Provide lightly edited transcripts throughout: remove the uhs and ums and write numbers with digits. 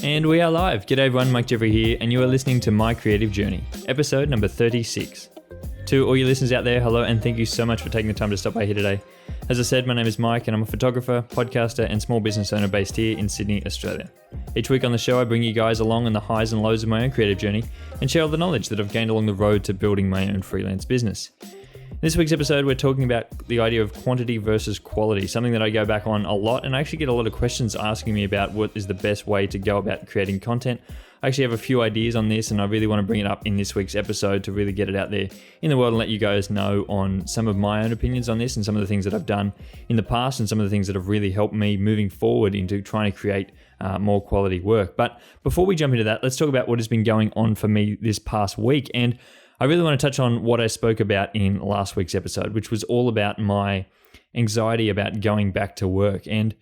And we are live. G'day everyone, Mike Jeffrey here, and you are listening to My Creative Journey, episode number 36. To all you listeners out there, hello, and thank you so much for taking the time to stop by here today. As I said, my name is Mike, and I'm a photographer, podcaster, and small business owner based here in Sydney, Australia. Each week on the show, I bring you guys along on the highs and lows of my own creative journey and share all the knowledge that I've gained along the road to building my own freelance business. In this week's episode, we're talking about the idea of quantity versus quality, something that I go back on a lot, and I actually get a lot of questions asking me about what is the best way to go about creating content. I actually have a few ideas on this, and I really want to bring it up in this week's episode to really get it out there in the world and let you guys know on some of my own opinions on this and some of the things that I've done in the past and some of the things that have really helped me moving forward into trying to create more quality work. But before we jump into that, let's talk about what has been going on for me this past week. And I really want to touch on what I spoke about in last week's episode, which was all about my anxiety about going back to work. And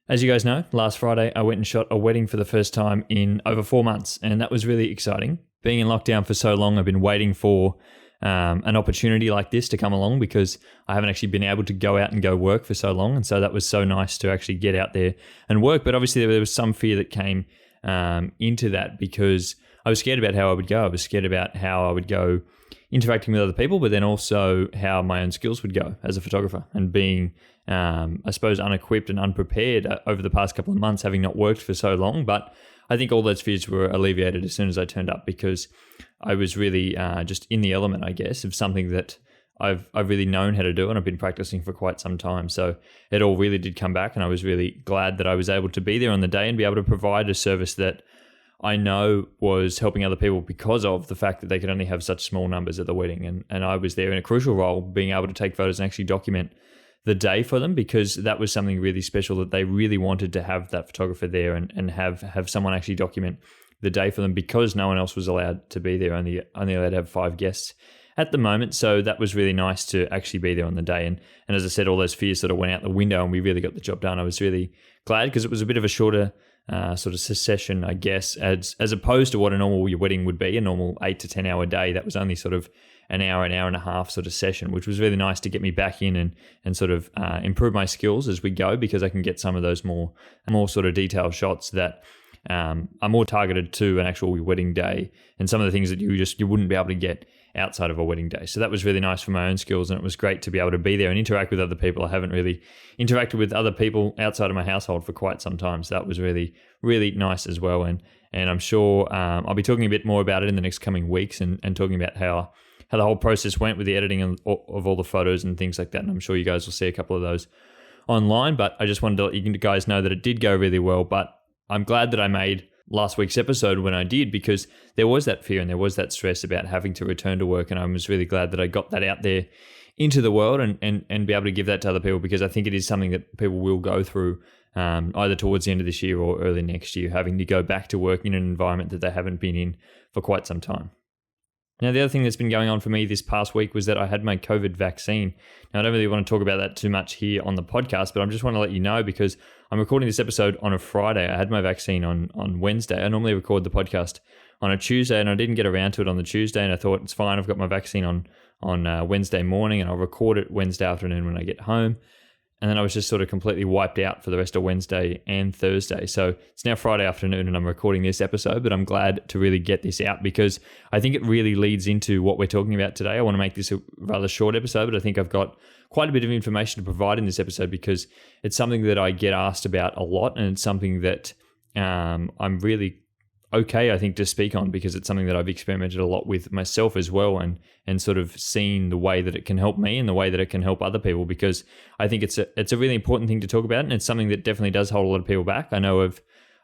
as you guys know, last Friday, I went and shot a wedding for the first time in over 4 months, and that was really exciting. Being in lockdown for so long, I've been waiting for an opportunity like this to come along because I haven't actually been able to go out and go work for so long, and so that was so nice to actually get out there and work. But obviously, there was some fear that came into that because I was scared about how I would go. I was scared about how I would go interacting with other people, but then also how my own skills would go as a photographer and being, I suppose, unequipped and unprepared over the past couple of months, having not worked for so long. But I think all those fears were alleviated as soon as I turned up because I was really just in the element, I guess, of something that I've really known how to do and I've been practicing for quite some time. So it all really did come back, and I was really glad that I was able to be there on the day and be able to provide a service that I know was helping other people because of the fact that they could only have such small numbers at the wedding. And I was there in a crucial role, being able to take photos and actually document the day for them because that was something really special that they really wanted to have that photographer there and have someone actually document the day for them because no one else was allowed to be there, only allowed to have 5 guests at the moment. So that was really nice to actually be there on the day. And as I said, all those fears sort of went out the window and we really got the job done. I was really glad because it was a bit of a shorter sort of session, I guess, as opposed to what a normal wedding would be, a normal 8 to 10 hour day. That was only sort of an hour and a half sort of session, which was really nice to get me back in and sort of improve my skills as we go because I can get some of those more sort of detailed shots that are more targeted to an actual wedding day and some of the things that you wouldn't be able to get outside of a wedding day. So that was really nice for my own skills, and it was great to be able to be there and interact with other people. I haven't really interacted with other people outside of my household for quite some time, so that was really, really nice as well. And I'm sure I'll be talking a bit more about it in the next coming weeks and talking about how the whole process went with the editing of all the photos and things like that. And I'm sure you guys will see a couple of those online, but I just wanted to let you guys know that it did go really well. But I'm glad that I made last week's episode when I did because there was that fear and there was that stress about having to return to work, and I was really glad that I got that out there into the world and be able to give that to other people because I think it is something that people will go through either towards the end of this year or early next year, having to go back to work in an environment that they haven't been in for quite some time. Now, the other thing that's been going on for me this past week was that I had my COVID vaccine. Now, I don't really want to talk about that too much here on the podcast, but I just want to let you know because I'm recording this episode on a Friday. I had my vaccine on Wednesday. I normally record the podcast on a Tuesday, and I didn't get around to it on the Tuesday, and I thought it's fine. I've got my vaccine on Wednesday morning, and I'll record it Wednesday afternoon when I get home. And then I was just sort of completely wiped out for the rest of Wednesday and Thursday. So it's now Friday afternoon and I'm recording this episode, but I'm glad to really get this out because I think it really leads into what we're talking about today. I want to make this a rather short episode, but I think I've got quite a bit of information to provide in this episode because it's something that I get asked about a lot, and it's something that I'm really okay, I think, to speak on because it's something that I've experimented a lot with myself as well and sort of seen the way that it can help me and the way that it can help other people because I think it's a really important thing to talk about, and it's something that definitely does hold a lot of people back. I know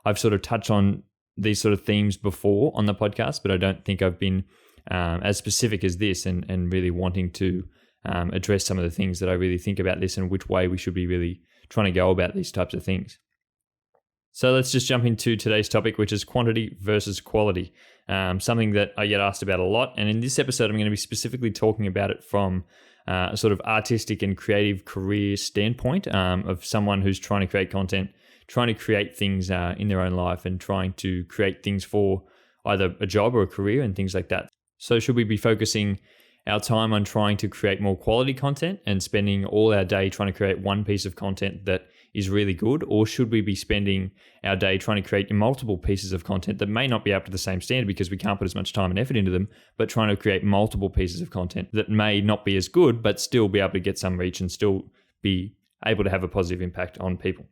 I've sort of touched on these sort of themes before on the podcast, but I don't think I've been as specific as this and really wanting to address some of the things that I really think about this and which way we should be really trying to go about these types of things. So let's just jump into today's topic, which is quantity versus quality, something that I get asked about a lot. And in this episode, I'm going to be specifically talking about it from a sort of artistic and creative career standpoint of someone who's trying to create content, trying to create things in their own life and trying to create things for either a job or a career and things like that. So should we be focusing our time on trying to create more quality content and spending all our day trying to create one piece of content that is really good, or should we be spending our day trying to create multiple pieces of content that may not be up to the same standard because we can't put as much time and effort into them, but trying to create multiple pieces of content that may not be as good, but still be able to get some reach and still be able to have a positive impact on people.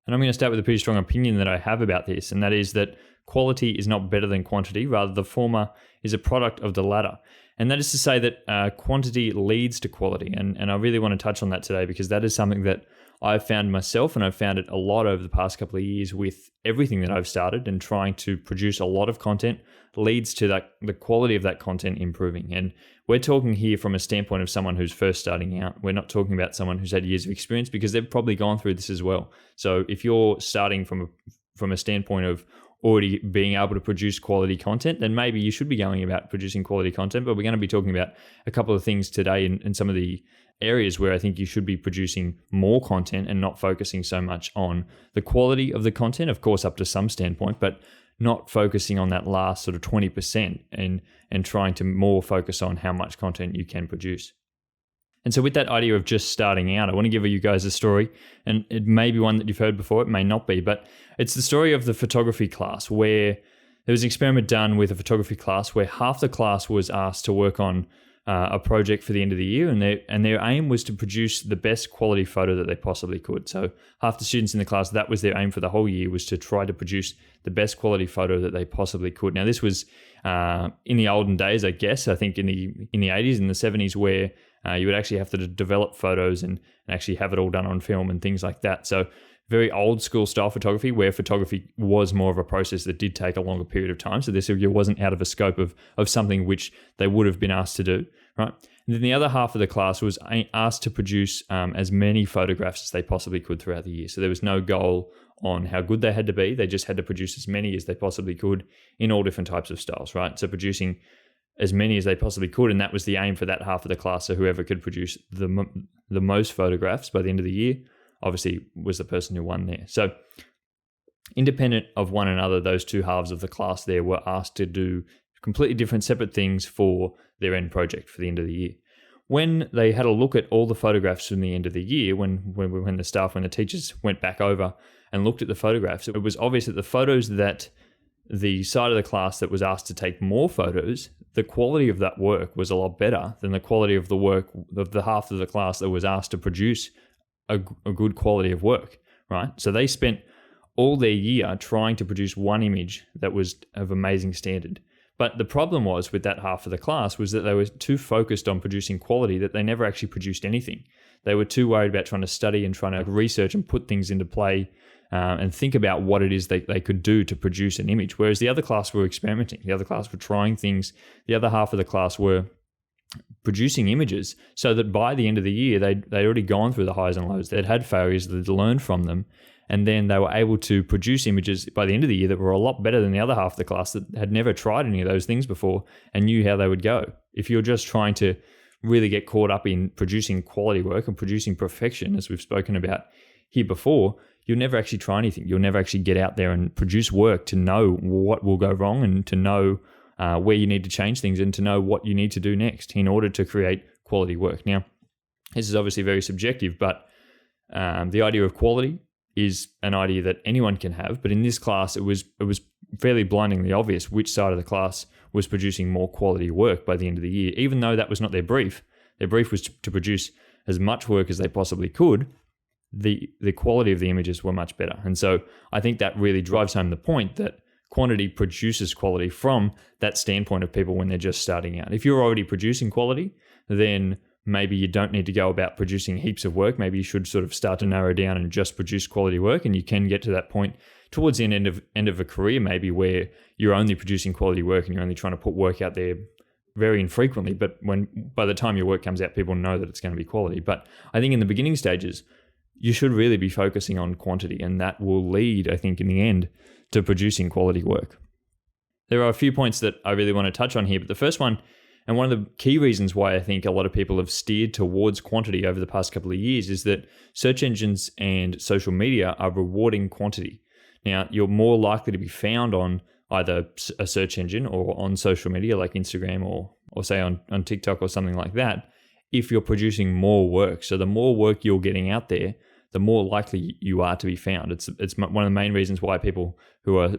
And I'm going to start with a pretty strong opinion that I have about this, and that is that quality is not better than quantity. Rather, the former is a product of the latter. And that is to say that quantity leads to quality. And I really want to touch on that today because that is something that I've found myself, and I've found it a lot over the past couple of years with everything that I've started, and trying to produce a lot of content leads to the quality of that content improving. And we're talking here from a standpoint of someone who's first starting out. We're not talking about someone who's had years of experience, because they've probably gone through this as well. So if you're starting from a standpoint of already being able to produce quality content, then maybe you should be going about producing quality content. But we're going to be talking about a couple of things today in some of the areas where I think you should be producing more content and not focusing so much on the quality of the content, of course, up to some standpoint, but not focusing on that last sort of 20% and trying to more focus on how much content you can produce. And so with that idea of just starting out, I want to give you guys a story, and it may be one that you've heard before, it may not be, but it's the story of the photography class, where there was an experiment done with a photography class where half the class was asked to work on a project for the end of the year, and their aim was to produce the best quality photo that they possibly could. So half the students in the class, that was their aim for the whole year, was to try to produce the best quality photo that they possibly could. Now, this was in the olden days, I guess. I think in the 80s and the 70s, where you would actually have to develop photos and actually have it all done on film and things like that. So very old school style photography, where photography was more of a process that did take a longer period of time. So this wasn't out of a scope of something which they would have been asked to do, right? And then the other half of the class was asked to produce as many photographs as they possibly could throughout the year. So there was no goal on how good they had to be. They just had to produce as many as they possibly could in all different types of styles, right? So producing as many as they possibly could, and that was the aim for that half of the class. So whoever could produce the most photographs by the end of the year, obviously, was the person who won there. So independent of one another, those two halves of the class there were asked to do completely different, separate things for their end project for the end of the year. When they had a look at all the photographs from the end of the year, when the teachers went back over and looked at the photographs, it was obvious that the photos that the side of the class that was asked to take more photos, the quality of that work was a lot better than the quality of the work of the half of the class that was asked to produce a good quality of work, right? So they spent all their year trying to produce one image that was of amazing standard. But the problem was with that half of the class was that they were too focused on producing quality that they never actually produced anything. They were too worried about trying to study and trying to research and put things into play and think about what it is they could do to produce an image. Whereas the other class were experimenting. The other class were trying things. The other half of the class were producing images so that by the end of the year, they'd already gone through the highs and lows. They'd had failures, they'd learned from them. And then they were able to produce images by the end of the year that were a lot better than the other half of the class that had never tried any of those things before and knew how they would go. If you're just trying to really get caught up in producing quality work and producing perfection, as we've spoken about here before, you'll never actually try anything. You'll never actually get out there and produce work to know what will go wrong and to know where you need to change things and to know what you need to do next in order to create quality work. Now, this is obviously very subjective, but the idea of quality is an idea that anyone can have. But in this class, it was fairly blindingly obvious which side of the class was producing more quality work by the end of the year, even though that was not their brief. Their brief was to produce as much work as they possibly could. The quality of the images were much better. And so I think that really drives home the point that quantity produces quality from that standpoint of people when they're just starting out. If you're already producing quality, then maybe you don't need to go about producing heaps of work. Maybe you should sort of start to narrow down and just produce quality work. And you can get to that point towards the end of a career, maybe, where you're only producing quality work and you're only trying to put work out there very infrequently. But by the time your work comes out, people know that it's going to be quality. But I think in the beginning stages, you should really be focusing on quantity, and that will lead, I think, in the end, to producing quality work. There are a few points that I really want to touch on here, but the first one, and one of the key reasons why I think a lot of people have steered towards quantity over the past couple of years, is that search engines and social media are rewarding quantity. Now, you're more likely to be found on either a search engine or on social media like Instagram or say on TikTok or something like that, if you're producing more work. So the more work you're getting out there, the more likely you are to be found. It's one of the main reasons why people who are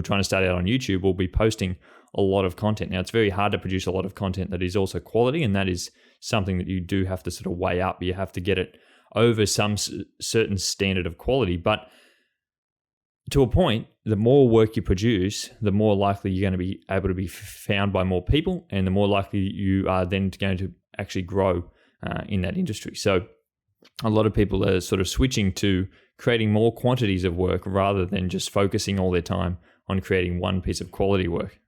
trying to start out on YouTube will be posting a lot of content. Now, it's very hard to produce a lot of content that is also quality, and that is something that you do have to sort of weigh up. You have to get it over some certain standard of quality, but to a point, the more work you produce, the more likely you're going to be able to be found by more people, and the more likely you are then going to actually grow in that industry. So a lot of people are sort of switching to creating more quantities of work rather than just focusing all their time on creating one piece of quality work.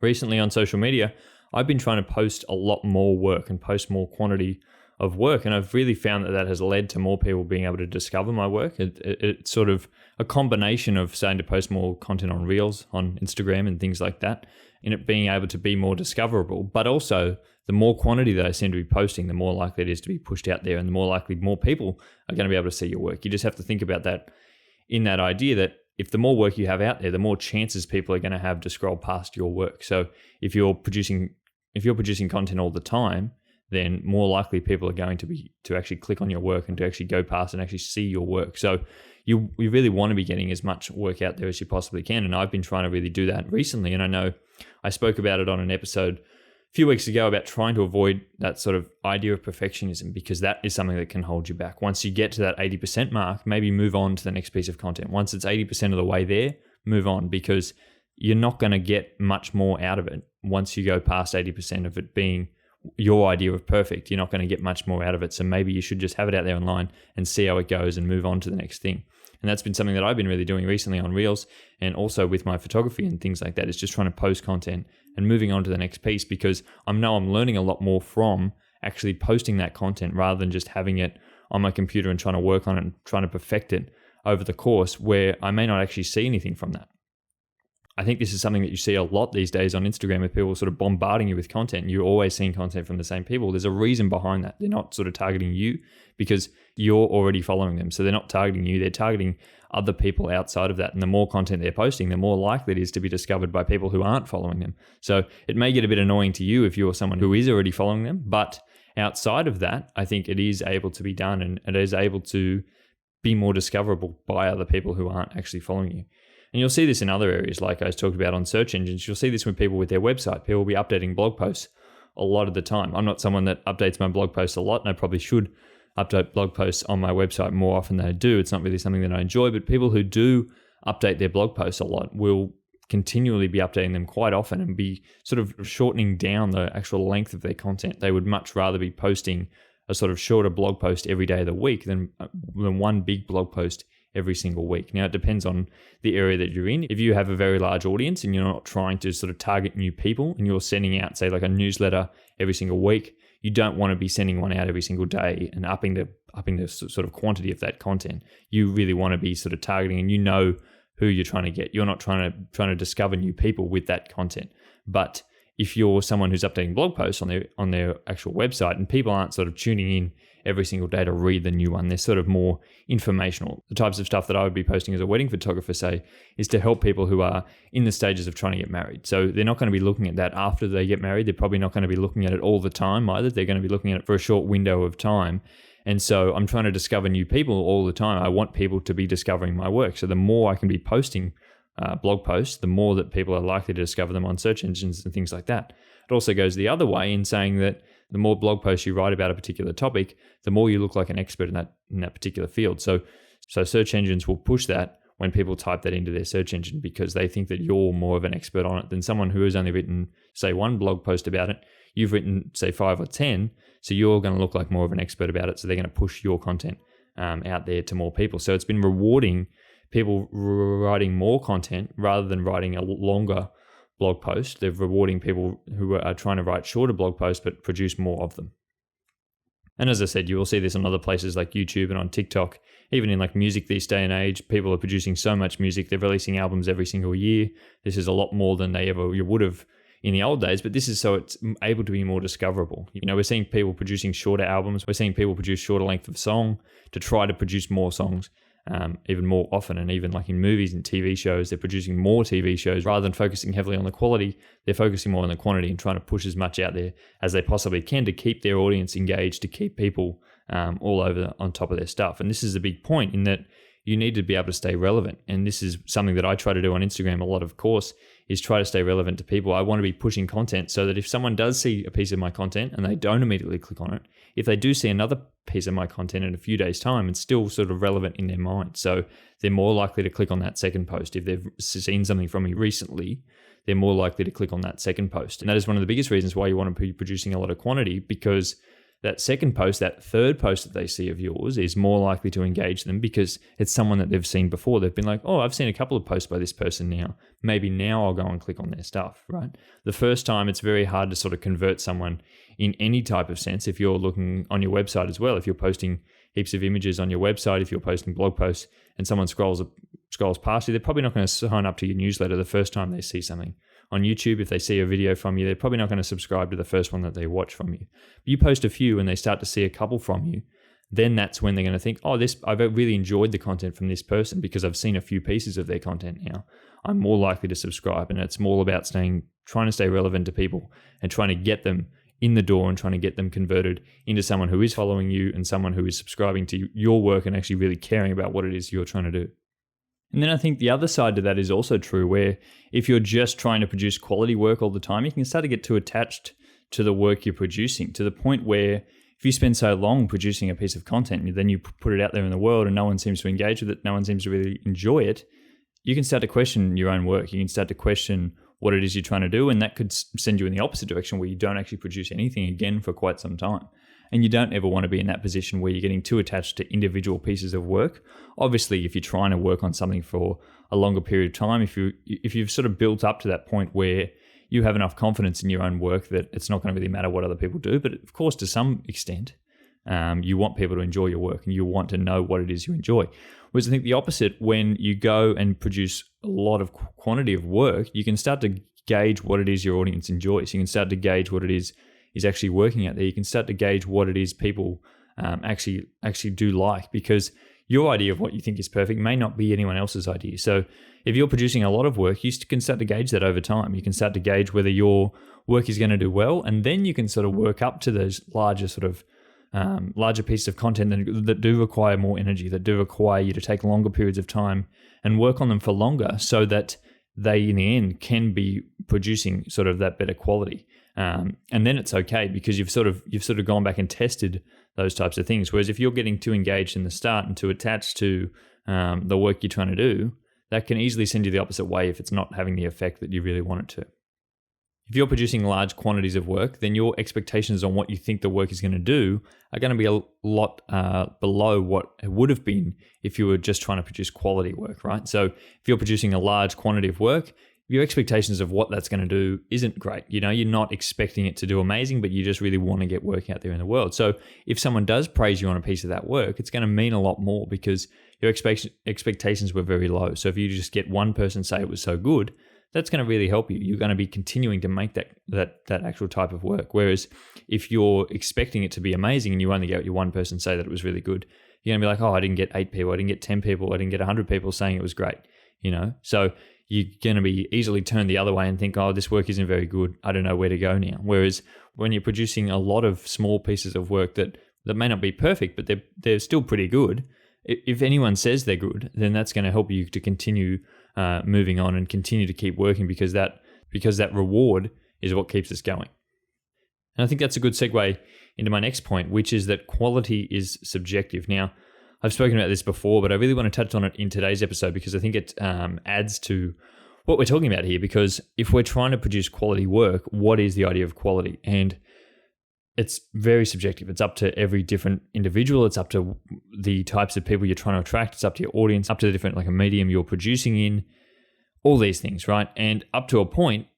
Recently on social media, I've been trying to post a lot more work and post more quantity of work, and I've really found that has led to more people being able to discover my work. It's sort of a combination of starting to post more content on Reels, on Instagram and things like that, and it being able to be more discoverable. But also, the more quantity that I seem to be posting, the more likely it is to be pushed out there, and the more likely more people are going to be able to see your work. You just have to think about that in that idea that if the more work you have out there, the more chances people are going to have to scroll past your work. So if you're producing content all the time, then more likely people are going to actually click on your work and to actually go past and actually see your work. So you really want to be getting as much work out there as you possibly can. And I've been trying to really do that recently. And I know I spoke about it on an episode a few weeks ago about trying to avoid that sort of idea of perfectionism, because that is something that can hold you back. Once you get to that 80% mark, maybe move on to the next piece of content. Once it's 80% of the way there, move on, because you're not going to get much more out of it. Once you go past 80% of it being your idea of perfect, you're not going to get much more out of it. So maybe you should just have it out there online and see how it goes and move on to the next thing. And that's been something that I've been really doing recently on Reels, and also with my photography and things like that, is just trying to post content and moving on to the next piece, because I know I'm learning a lot more from actually posting that content rather than just having it on my computer and trying to work on it and trying to perfect it over the course, where I may not actually see anything from that. I think this is something that you see a lot these days on Instagram, with people sort of bombarding you with content. You're always seeing content from the same people. There's a reason behind that. They're not sort of targeting you because you're already following them. So they're not targeting you. They're targeting other people outside of that. And the more content they're posting, the more likely it is to be discovered by people who aren't following them. So it may get a bit annoying to you if you're someone who is already following them. But outside of that, I think it is able to be done, and it is able to be more discoverable by other people who aren't actually following you. And you'll see this in other areas, like I was talking about on search engines. You'll see this with people with their website. People will be updating blog posts a lot of the time. I'm not someone that updates my blog posts a lot, and I probably should update blog posts on my website more often than I do. It's not really something that I enjoy, but people who do update their blog posts a lot will continually be updating them quite often and be sort of shortening down the actual length of their content. They would much rather be posting a sort of shorter blog post every day of the week than one big blog post every single week. Now, it depends on the area that you're in. If you have a very large audience and you're not trying to sort of target new people, and you're sending out, say, like a newsletter every single week, you don't want to be sending one out every single day and upping the sort of quantity of that content. You really want to be sort of targeting, and you know who you're trying to get. You're not trying to discover new people with that content. But if you're someone who's updating blog posts on their actual website, and people aren't sort of tuning in every single day to read the new one, they're sort of more informational. The types of stuff that I would be posting as a wedding photographer, say, is to help people who are in the stages of trying to get married. So they're not going to be looking at that after they get married. They're probably not going to be looking at it all the time either. They're going to be looking at it for a short window of time. And so I'm trying to discover new people all the time. I want people to be discovering my work. So the more I can be posting blog posts, the more that people are likely to discover them on search engines and things like that. It also goes the other way in saying that the more blog posts you write about a particular topic, the more you look like an expert in that particular field. So search engines will push that when people type that into their search engine, because they think that you're more of an expert on it than someone who has only written, say, one blog post about it. You've written, say, 5 or 10, so you're going to look like more of an expert about it. So they're going to push your content out there to more people. So it's been rewarding people writing more content rather than writing a longer blog post. They're rewarding people who are trying to write shorter blog posts but produce more of them. And as I said, you will see this on other places like YouTube and on TikTok. Even in like music this day and age, people are producing so much music. They're releasing albums every single year. This is a lot more than you would have in the old days, but this is so it's able to be more discoverable. You know, we're seeing people producing shorter albums. We're seeing people produce shorter length of song to try to produce more songs. Even more often, and even like in movies and TV shows, they're producing more TV shows rather than focusing heavily on the quality. They're focusing more on the quantity and trying to push as much out there as they possibly can to keep their audience engaged, to keep people all over on top of their stuff. And this is a big point in that you need to be able to stay relevant. And this is something that I try to do on Instagram a lot, of course, is try to stay relevant to people. I want to be pushing content so that if someone does see a piece of my content and they don't immediately click on it, if they do see another piece of my content in a few days' time, it's still sort of relevant in their mind. So they're more likely to click on that second post. If they've seen something from me recently, they're more likely to click on that second post. And that is one of the biggest reasons why you want to be producing a lot of quantity, because that second post, that third post that they see of yours is more likely to engage them because it's someone that they've seen before. They've been like, oh, I've seen a couple of posts by this person now. Maybe now I'll go and click on their stuff, right? The first time, it's very hard to sort of convert someone in any type of sense. If you're looking on your website as well, if you're posting heaps of images on your website, if you're posting blog posts and someone scrolls past you, they're probably not going to sign up to your newsletter the first time they see something. On YouTube, if they see a video from you, they're probably not going to subscribe to the first one that they watch from you. You post a few and they start to see a couple from you, then that's when they're going to think, oh, I've really enjoyed the content from this person because I've seen a few pieces of their content now. I'm more likely to subscribe. And it's more about trying to stay relevant to people and trying to get them in the door and trying to get them converted into someone who is following you and someone who is subscribing to your work and actually really caring about what it is you're trying to do. And then I think the other side to that is also true, where if you're just trying to produce quality work all the time, you can start to get too attached to the work you're producing, to the point where if you spend so long producing a piece of content and then you put it out there in the world and no one seems to engage with it, no one seems to really enjoy it, you can start to question your own work. You can start to question what it is you're trying to do, and that could send you in the opposite direction where you don't actually produce anything again for quite some time. And you don't ever want to be in that position where you're getting too attached to individual pieces of work. Obviously, if you're trying to work on something for a longer period of time, if you've sort of built up to that point where you have enough confidence in your own work that it's not going to really matter what other people do. But of course, to some extent, you want people to enjoy your work and you want to know what it is you enjoy. Whereas I think the opposite, when you go and produce a lot of quantity of work, you can start to gauge what it is your audience enjoys. You can start to gauge what it is actually working out there. You can start to gauge what it is people actually do like, because your idea of what you think is perfect may not be anyone else's idea. So if you're producing a lot of work, you can start to gauge that over time. You can start to gauge whether your work is going to do well, and then you can sort of work up to those larger pieces of content that do require more energy, that do require you to take longer periods of time and work on them for longer, so that they in the end can be producing sort of that better quality. And then it's okay, because you've sort of gone back and tested those types of things. Whereas if you're getting too engaged in the start and too attached to the work you're trying to do, that can easily send you the opposite way if it's not having the effect that you really want it to. If you're producing large quantities of work, then your expectations on what you think the work is going to do are going to be a lot below what it would have been if you were just trying to produce quality work, right? So if you're producing a large quantity of work, your expectations of what that's going to do isn't great. You know, you're not expecting it to do amazing, but you just really want to get work out there in the world. So if someone does praise you on a piece of that work, it's going to mean a lot more because your expectations were very low. So if you just get one person say it was so good, that's going to really help you. You're going to be continuing to make that actual type of work. Whereas if you're expecting it to be amazing and you only get your one person say that it was really good, you're going to be like, oh, I didn't get 8 people, I didn't get 10 people, I didn't get 100 people saying it was great, you know? So you're going to be easily turned the other way and think, oh, this work isn't very good, I don't know where to go now. Whereas when you're producing a lot of small pieces of work that may not be perfect, but they're still pretty good, if anyone says they're good, then that's going to help you to continue moving on and continue to keep working, because that reward is what keeps us going. And I think that's a good segue into my next point, which is that quality is subjective. Now, I've spoken about this before, but I really want to touch on it in today's episode because I think it adds to what we're talking about here. Because if we're trying to produce quality work, what is the idea of quality? And it's very subjective. It's up to every different individual. It's up to the types of people you're trying to attract. It's up to your audience, up to the different, like a medium you're producing in, all these things, right? And up to a point,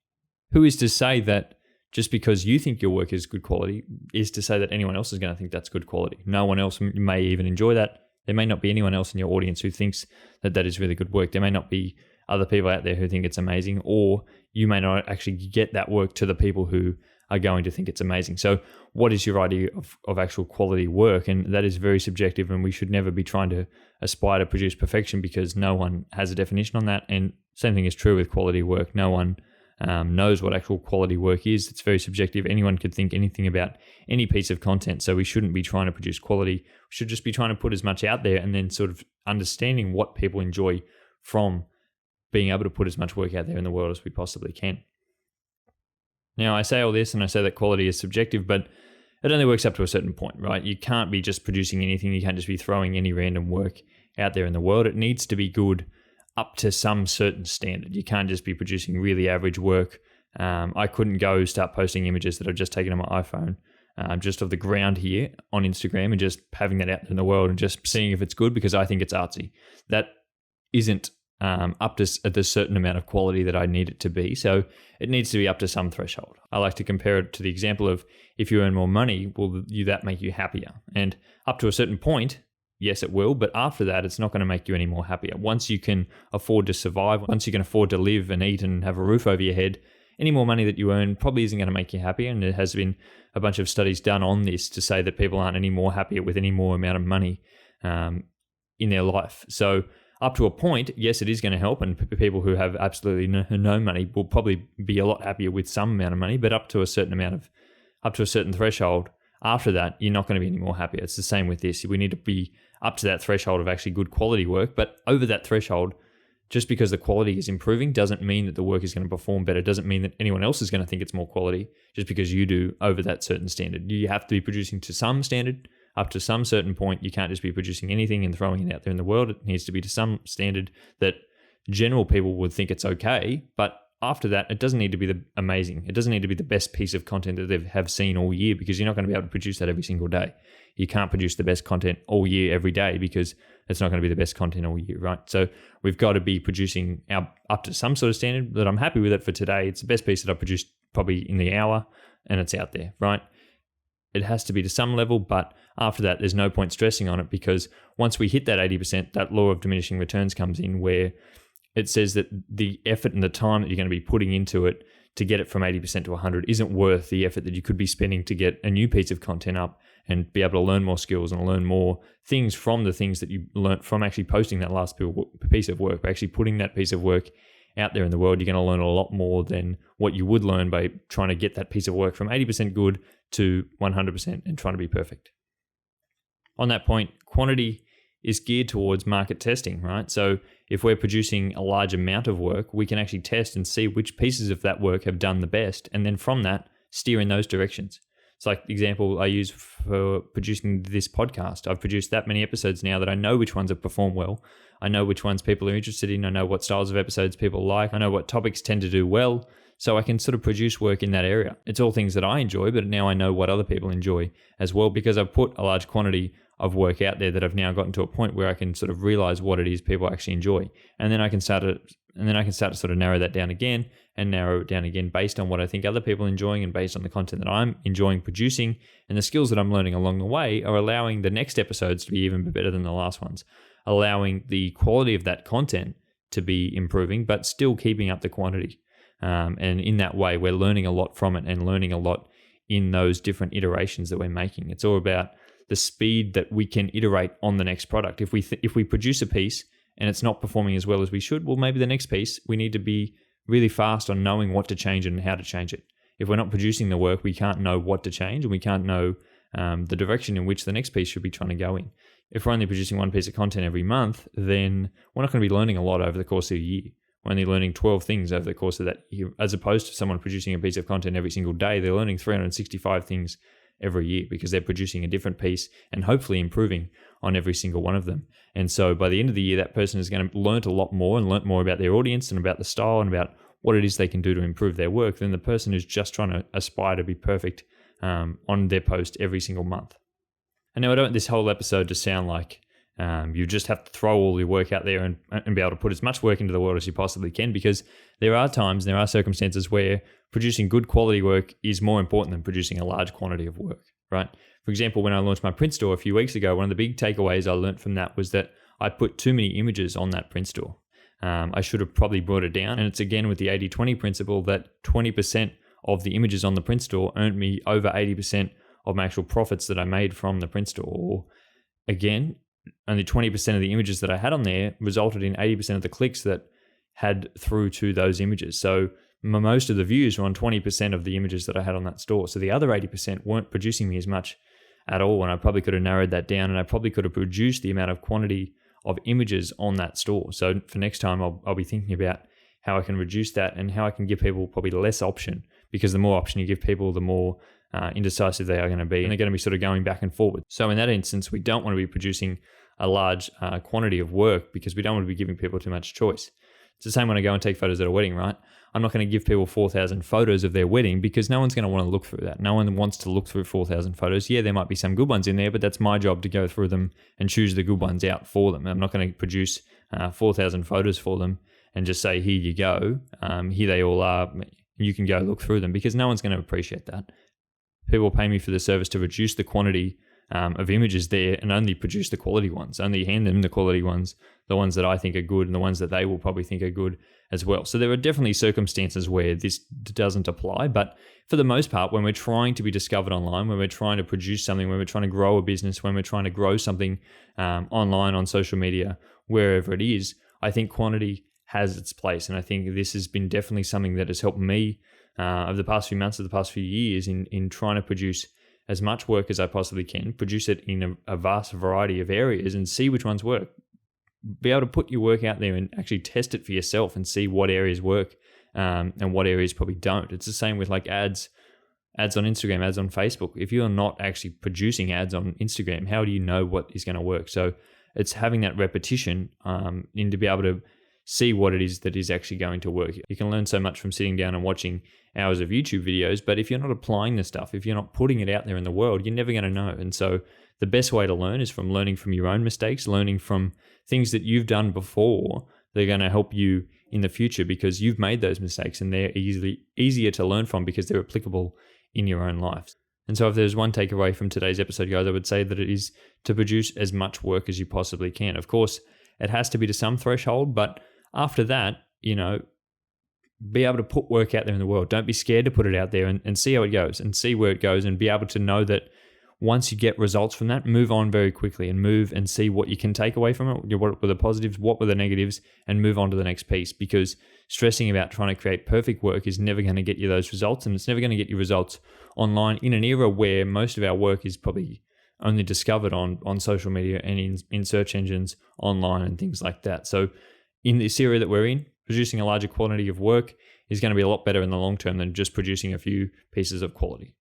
who is to say that just because you think your work is good quality is to say that anyone else is going to think that's good quality? No one else may even enjoy that. There may not be anyone else in your audience who thinks that that is really good work. There may not be other people out there who think it's amazing, or you may not actually get that work to the people who are going to think it's amazing. So what is your idea of actual quality work? And that is very subjective, and we should never be trying to aspire to produce perfection because no one has a definition on that. And same thing is true with quality work. No one knows what actual quality work is. It's very subjective. Anyone could think anything about any piece of content. So we shouldn't be trying to produce quality. We should just be trying to put as much out there and then sort of understanding what people enjoy from being able to put as much work out there in the world as we possibly can. Now, I say all this and I say that quality is subjective, but it only works up to a certain point, right? You can't be just producing anything. You can't just be throwing any random work out there in the world. It needs to be good up to some certain standard. You can't just be producing really average work. I couldn't go start posting images that I've just taken on my iPhone, just of the ground here on Instagram and just having that out in the world and just seeing if it's good because I think it's artsy. That isn't up to the certain amount of quality that I need it to be. So it needs to be up to some threshold. I like to compare it to the example of if you earn more money, will that make you happier? And up to a certain point, yes, it will. But after that, it's not going to make you any more happier. Once you can afford to survive, once you can afford to live and eat and have a roof over your head, any more money that you earn probably isn't going to make you happier. And there has been a bunch of studies done on this to say that people aren't any more happier with any more amount of money in their life. So up to a point, yes, it is going to help, and people who have absolutely no money will probably be a lot happier with some amount of money. But up to a certain threshold, after that, you're not going to be any more happier. It's the same with this. We need to be up to that threshold of actually good quality work, but over that threshold, just because the quality is improving doesn't mean that the work is going to perform better. Doesn't mean that anyone else is going to think it's more quality just because you do over that certain standard. You have to be producing to some standard. Up to some certain point, you can't just be producing anything and throwing it out there in the world. It needs to be to some standard that general people would think it's okay. But after that, it doesn't need to be amazing. It doesn't need to be the best piece of content that they have seen all year because you're not going to be able to produce that every single day. You can't produce the best content all year, every day because it's not going to be the best content all year, right? So we've got to be producing up to some sort of standard that I'm happy with it for today. It's the best piece that I've produced probably in the hour and it's out there, right? It has to be to some level, but after that, there's no point stressing on it because once we hit that 80%, that law of diminishing returns comes in where it says that the effort and the time that you're going to be putting into it to get it from 80% to 100 isn't worth the effort that you could be spending to get a new piece of content up and be able to learn more skills and learn more things from the things that you learned from actually posting that last piece of work, by actually putting that piece of work out there in the world. You're going to learn a lot more than what you would learn by trying to get that piece of work from 80% good to 100% and trying to be perfect. On that point, quantity is geared towards market testing, right? So if we're producing a large amount of work, we can actually test and see which pieces of that work have done the best, and then from that, steer in those directions. It's like the example I use for producing this podcast. I've produced that many episodes now that I know which ones have performed well. I know which ones people are interested in. I know what styles of episodes people like. I know what topics tend to do well. So I can sort of produce work in that area. It's all things that I enjoy, but now I know what other people enjoy as well because I've put a large quantity of work out there that I've now gotten to a point where I can sort of realize what it is people actually enjoy. And then I can start to sort of narrow that down again and narrow it down again based on what I think other people are enjoying and based on the content that I'm enjoying producing, and the skills that I'm learning along the way are allowing the next episodes to be even better than the last ones, allowing the quality of that content to be improving, but still keeping up the quantity. And in that way, we're learning a lot from it and learning a lot in those different iterations that we're making. It's all about the speed that we can iterate on the next product. If we produce a piece and it's not performing as well as we should, well, maybe the next piece, we need to be really fast on knowing what to change and how to change it. If we're not producing the work, we can't know what to change and we can't know the direction in which the next piece should be trying to go in. If we're only producing one piece of content every month, then we're not going to be learning a lot over the course of a year. We're only learning 12 things over the course of that year, as opposed to someone producing a piece of content every single day. They're learning 365 things every year because they're producing a different piece and hopefully improving on every single one of them. And so by the end of the year, that person is going to learn a lot more and learn more about their audience and about the style and about what it is they can do to improve their work than the person who's just trying to aspire to be perfect on their post every single month. And now I don't want this whole episode to sound like you just have to throw all your work out there and be able to put as much work into the world as you possibly can, because there are times, there are circumstances where producing good quality work is more important than producing a large quantity of work, right? For example, when I launched my print store a few weeks ago, one of the big takeaways I learned from that was that I put too many images on that print store. I should have probably brought it down. And it's again with the 80-20 principle that 20% of the images on the print store earned me over 80% of my actual profits that I made from the print store. Or again, only 20% of the images that I had on there resulted in 80% of the clicks that had through to those images. So most of the views were on 20% of the images that I had on that store. So the other 80% weren't producing me as much at all, and I probably could have narrowed that down, and I probably could have reduced the amount of quantity of images on that store. So for next time, I'll be thinking about how I can reduce that and how I can give people probably less option, because the more option you give people, the more indecisive they are going to be, and they're going to be sort of going back and forward. So in that instance, we don't want to be producing a large quantity of work because we don't want to be giving people too much choice. It's the same when I go and take photos at a wedding, right? I'm not going to give people 4,000 photos of their wedding because no one's going to want to look through that. No one wants to look through 4,000 photos. Yeah, there might be some good ones in there, but that's my job to go through them and choose the good ones out for them. I'm not going to produce 4,000 photos for them and just say, here you go, here they all are, you can go look through them, because no one's going to appreciate that. People pay me for the service to reduce the quantity of images there and only produce the quality ones, only hand them the quality ones, the ones that I think are good and the ones that they will probably think are good as well. So there are definitely circumstances where this doesn't apply, but for the most part, when we're trying to be discovered online, when we're trying to produce something, when we're trying to grow a business, when we're trying to grow something online, on social media, wherever it is, I think quantity has its place. And I think this has been definitely something that has helped me over the past few months, of the past few years in trying to produce as much work as I possibly can, produce it in a vast variety of areas and see which ones work. Be able to put your work out there and actually test it for yourself and see what areas work and what areas probably don't. It's the same with like ads on Instagram, ads on Facebook. If you're not actually producing ads on Instagram, how do you know what is going to work? So it's having that repetition and to be able to see what it is that is actually going to work. You can learn so much from sitting down and watching hours of YouTube videos, but if you're not applying the stuff, if you're not putting it out there in the world, you're never going to know. And so the best way to learn is from learning from your own mistakes, learning from things that you've done before. They're going to help you in the future because you've made those mistakes and they're easier to learn from because they're applicable in your own life. And so if there's one takeaway from today's episode, guys, I would say that it is to produce as much work as you possibly can. Of course, it has to be to some threshold, but after that, be able to put work out there in the world. Don't be scared to put it out there and see how it goes and see where it goes, and be able to know that once you get results from that, move on very quickly and move and see what you can take away from it. What were the positives? What were the negatives? And move on to the next piece, because stressing about trying to create perfect work is never going to get you those results, and it's never going to get you results online in an era where most of our work is probably only discovered on social media and in search engines online and things like that. So in this era that we're in, producing a larger quantity of work is going to be a lot better in the long term than just producing a few pieces of quality.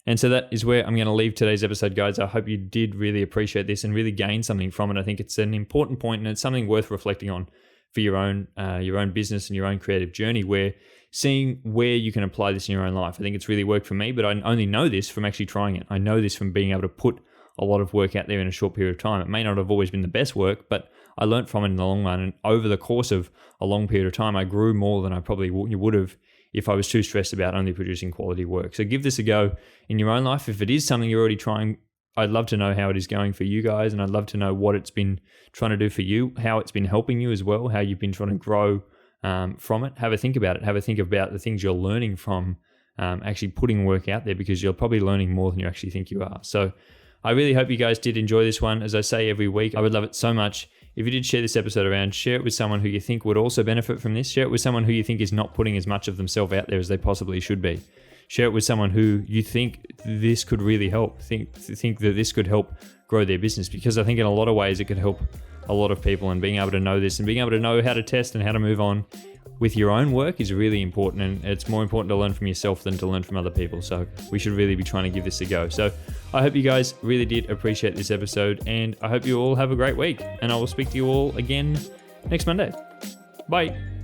And so that is where I'm going to leave today's episode, guys. I hope you did really appreciate this and really gain something from it. I think it's an important point, and it's something worth reflecting on for your own business and your own creative journey, where seeing where you can apply this in your own life. I think it's really worked for me, but I only know this from actually trying it. I know this from being able to put a lot of work out there in a short period of time. It may not have always been the best work, but I learned from it in the long run. And over the course of a long period of time, I grew more than I probably would have if I was too stressed about only producing quality work. So give this a go in your own life. If it is something you're already trying, I'd love to know how it is going for you guys. And I'd love to know what it's been trying to do for you, how it's been helping you as well, how you've been trying to grow from it. Have a think about it. Have a think about the things you're learning from actually putting work out there, because you're probably learning more than you actually think you are. So I really hope you guys did enjoy this one. As I say every week, I would love it so much if you did share this episode around. Share it with someone who you think would also benefit from this. Share it with someone who you think is not putting as much of themselves out there as they possibly should be. Share it with someone who you think this could really help. Think that this could help grow their business, because I think in a lot of ways it could help a lot of people, and being able to know this and being able to know how to test and how to move on with your own work is really important, and it's more important to learn from yourself than to learn from other people. So we should really be trying to give this a go. So I hope you guys really did appreciate this episode, and I hope you all have a great week, and I will speak to you all again next Monday. Bye.